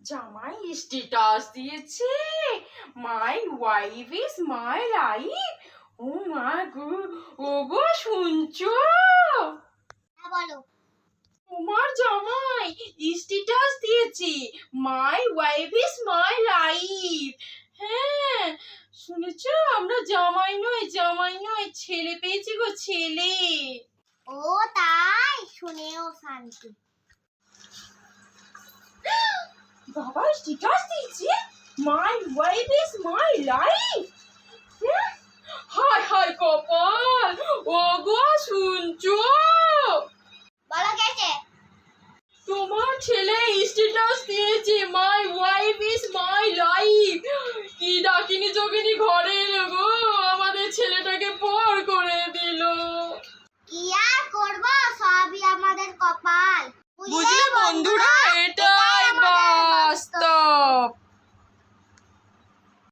জামাই স্ট্যাটাস দিয়েছে, my wife is my life. ও মা গো, ও গো শুনছো? হ্যাঁ বলো। তোমার জামাই স্ট্যাটাস দিয়েছে, my wife is my life. হ্যাঁ শুনেছো? আমরা জামাই নয় ছেলে পেয়েছি গো, ছেলে। ও তাই, শুনেও শান্তি। বাবা স্ট্যাটাস দিয়েছে, my wife is my life. হায় হায় কপাল, ও গো শুনছো? বলো গেছে। তোমার ছেলে স্ট্যাটাস দিয়েছে, my wife is my life. কি ডাকিনি যোগিনী ঘরে এলো গো, আমাদের ছেলেটাকে পর করে দিল। কি আর করবো, সবই আমাদের কপাল, বুঝলে?